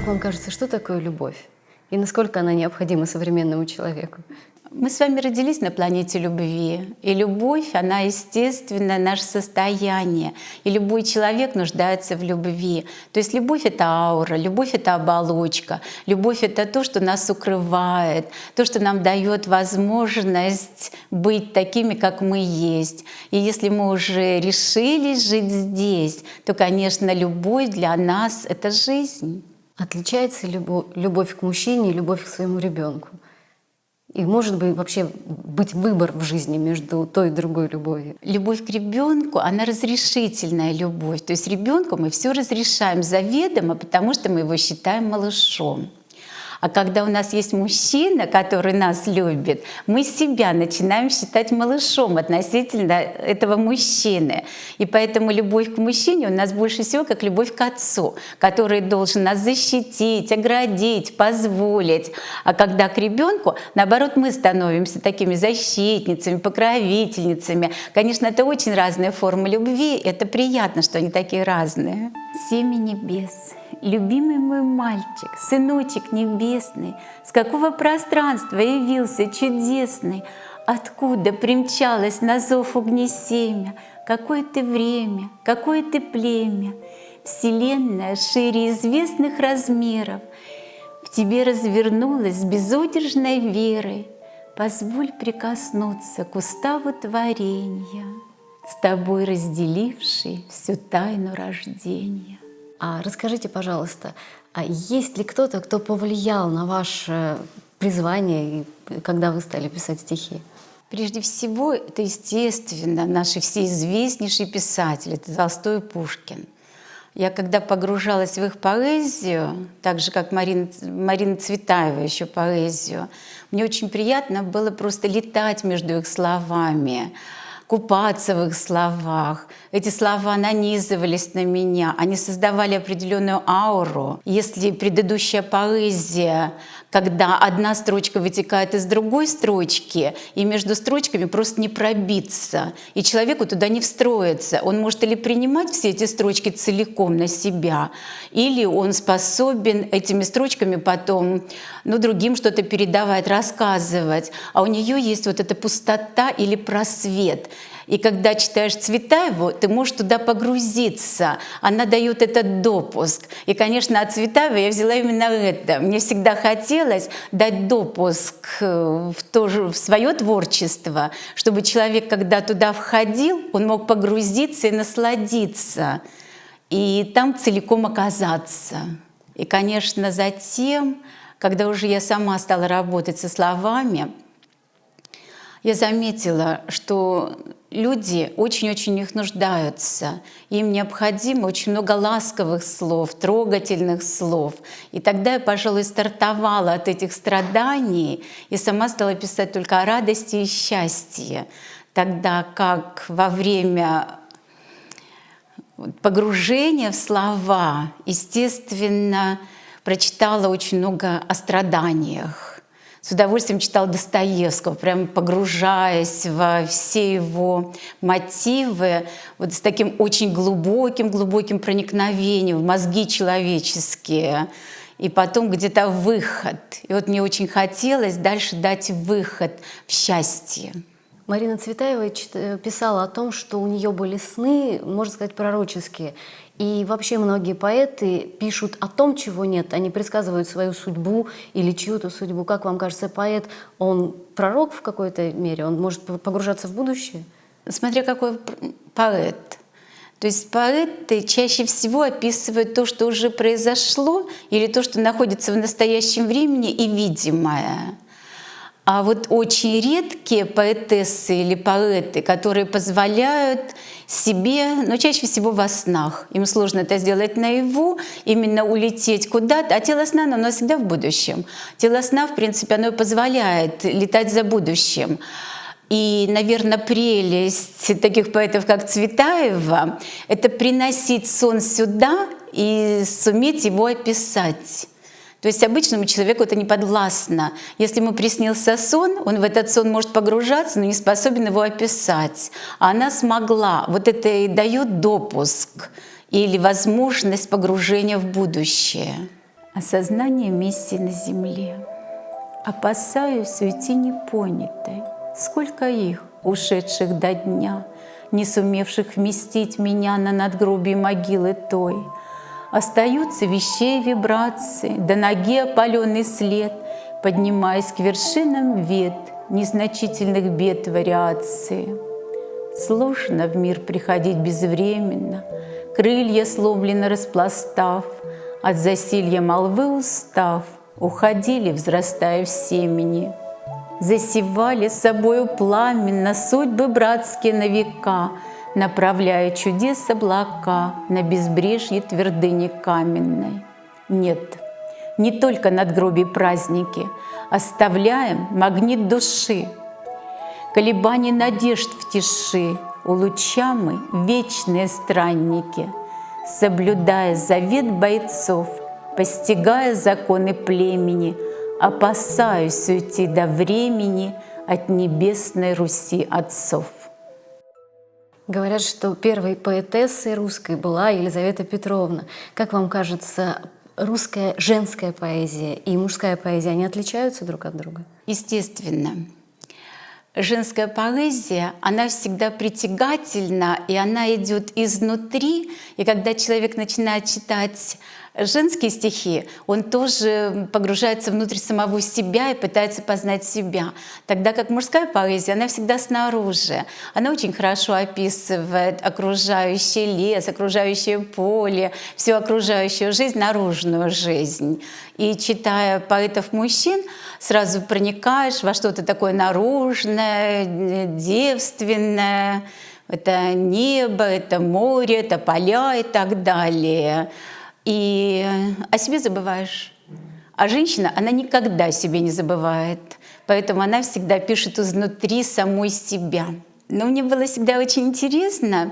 Как вам кажется, что такое любовь? И насколько она необходима современному человеку? Мы с вами родились на планете любви, и любовь, она естественно наше состояние, и любой человек нуждается в любви. То есть любовь — это аура, любовь — это оболочка, любовь — это то, что нас укрывает, то, что нам дает возможность быть такими, как мы есть. И если мы уже решили жить здесь, то, конечно, любовь для нас — это жизнь. Отличается любовь к мужчине и любовь к своему ребенку? И может быть вообще быть выбор в жизни между той и другой любовью? Любовь к ребенку, она разрешительная любовь. То есть ребенку мы все разрешаем заведомо, потому что мы его считаем малышом. А когда у нас есть мужчина, который нас любит, мы себя начинаем считать малышом относительно этого мужчины. И поэтому любовь к мужчине у нас больше всего как любовь к отцу, который должен нас защитить, оградить, позволить. А когда к ребенку, наоборот, мы становимся такими защитницами, покровительницами. Конечно, это очень разные формы любви. Это приятно, что они такие разные. Семя небес. Любимый мой мальчик, сыночек небесный, с какого пространства явился чудесный, откуда примчалось на зов огнесемя, какое ты время, какое ты племя, вселенная шире известных размеров, в тебе развернулась с безудержной верой, позволь прикоснуться к уставу творения, с тобой разделивший всю тайну рождения. А расскажите, пожалуйста, а есть ли кто-то, кто повлиял на ваше призвание, когда вы стали писать стихи? Прежде всего, это, естественно, наши все известнейшие писатели, это Толстой и Пушкин. Я когда погружалась в их поэзию, так же, как Марина Цветаева еще поэзию, мне очень приятно было просто летать между их словами, купаться в их словах. Эти слова нанизывались на меня, они создавали определенную ауру. Если предыдущая поэзия, когда одна строчка вытекает из другой строчки, и между строчками просто не пробиться, и человеку туда не встроиться, он может или принимать все эти строчки целиком на себя, или он способен этими строчками потом другим что-то передавать, рассказывать. А у нее есть вот эта пустота или просвет. И когда читаешь Цветаеву, ты можешь туда погрузиться. Она дает этот допуск. И, конечно, от Цветаевой я взяла именно это. Мне всегда хотелось дать допуск в свое творчество, чтобы человек, когда туда входил, он мог погрузиться и насладиться, и там целиком оказаться. И, конечно, затем, когда уже я сама стала работать со словами, я заметила, что люди очень-очень в них нуждаются. Им необходимо очень много ласковых слов, трогательных слов. И тогда я, пожалуй, стартовала от этих страданий и сама стала писать только о радости и счастье. Тогда как во время погружения в слова, естественно, прочитала очень много о страданиях. С удовольствием читала Достоевского, прям погружаясь во все его мотивы, вот с таким очень глубоким проникновением в мозги человеческие. И потом где-то выход. И вот мне очень хотелось дальше дать выход в счастье. Марина Цветаева писала о том, что у нее были сны, можно сказать, пророческие. И вообще многие поэты пишут о том, чего нет. Они предсказывают свою судьбу или чью-то судьбу. Как вам кажется, поэт, он пророк в какой-то мере? Он может погружаться в будущее? Смотря какой поэт. То есть поэты чаще всего описывают то, что уже произошло, или то, что находится в настоящем времени и видимое. А вот очень редкие поэтессы или поэты, которые позволяют себе, но чаще всего во снах. Им сложно это сделать наяву, именно улететь куда-то. А тело сна, оно всегда в будущем. Тело сна, в принципе, оно позволяет летать за будущим. И, наверное, прелесть таких поэтов, как Цветаева, это приносить сон сюда и суметь его описать. То есть обычному человеку это не подвластно. Если ему приснился сон, он в этот сон может погружаться, но не способен его описать. А она смогла. Вот это и дает допуск или возможность погружения в будущее. Осознание миссии на земле. Опасаюсь уйти непонятой. Сколько их, ушедших до дня, не сумевших вместить меня на надгробии могилы той. Остаются вещей вибрации, до ноги опаленный след, поднимаясь к вершинам вет, незначительных бед вариации. Сложно в мир приходить безвременно, крылья сломленно распластав, от засилья молвы устав, уходили, взрастая в семени. Засевали собою пламенно судьбы братские на века, направляя чудес облака на безбрежье твердыни каменной. Нет, не только надгробий праздники, оставляем магнит души, колебаний надежд в тиши, улуча мы вечные странники, соблюдая завет бойцов, постигая законы племени, опасаюсь уйти до времени от небесной Руси отцов. Говорят, что первой поэтессой русской была Елизавета Петровна. Как вам кажется, русская женская поэзия и мужская поэзия, они отличаются друг от друга? Естественно. Женская поэзия, она всегда притягательна, и она идет изнутри. И когда человек начинает читать женские стихи, он тоже погружается внутрь самого себя и пытается познать себя. Тогда как мужская поэзия, она всегда снаружи. Она очень хорошо описывает окружающий лес, окружающее поле, всю окружающую жизнь, наружную жизнь. И читая поэтов-мужчин, сразу проникаешь во что-то такое наружное, девственное. Это небо, это море, это поля и так далее. И о себе забываешь. А женщина, она никогда о себе не забывает. Поэтому она всегда пишет изнутри самой себя. Но мне было всегда очень интересно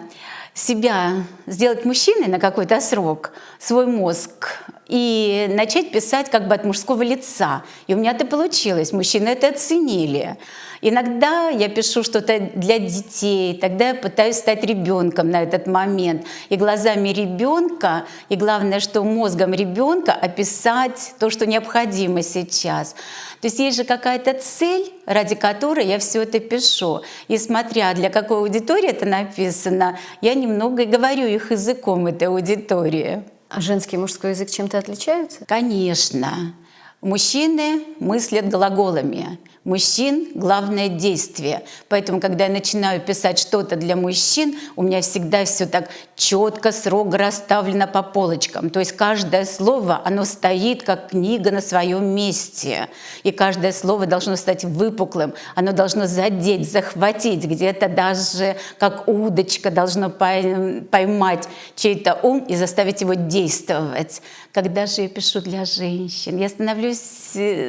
себя сделать мужчиной на какой-то срок, свой мозг, и начать писать как бы от мужского лица. И у меня это получилось, мужчины это оценили. Иногда я пишу что-то для детей, тогда я пытаюсь стать ребенком на этот момент. И глазами ребенка, и главное, что мозгом ребенка описать то, что необходимо сейчас. То есть есть же какая-то цель, ради которой я все это пишу. И смотря для какой аудитории это написано, я немного и говорю их языком этой аудитории. А женский и мужской язык чем-то отличаются? Конечно. Мужчины мыслят глаголами. Мужчин — главное действие. Поэтому, когда я начинаю писать что-то для мужчин, у меня всегда все так четко, строго расставлено по полочкам. То есть каждое слово, оно стоит как книга на своем месте. И каждое слово должно стать выпуклым, оно должно задеть, захватить, где-то даже как удочка должно поймать чей-то ум и заставить его действовать. Когда же я пишу для женщин, я становлюсь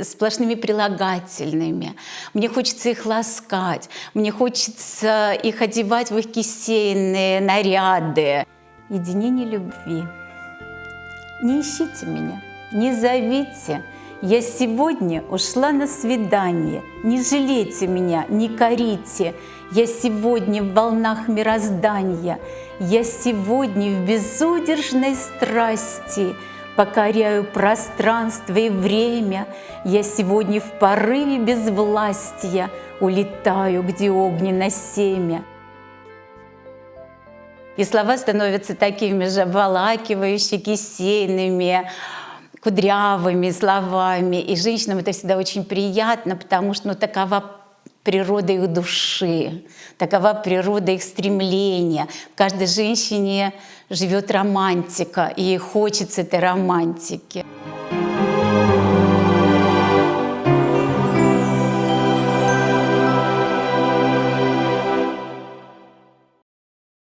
сплошными прилагательными. Мне хочется их ласкать, мне хочется их одевать в их кисейные наряды. Единение любви. Не ищите меня, не зовите. Я сегодня ушла на свидание. Не жалейте меня, не корите. Я сегодня в волнах мироздания. Я сегодня в безудержной страсти покоряю пространство и время. Я сегодня в порыве безвластия улетаю, где огненно семя. И слова становятся такими же обволакивающими, кисейными, кудрявыми словами. И женщинам это всегда очень приятно, потому что такова природа их души, такова природа их стремления. В каждой женщине живет романтика, и ей хочется этой романтики.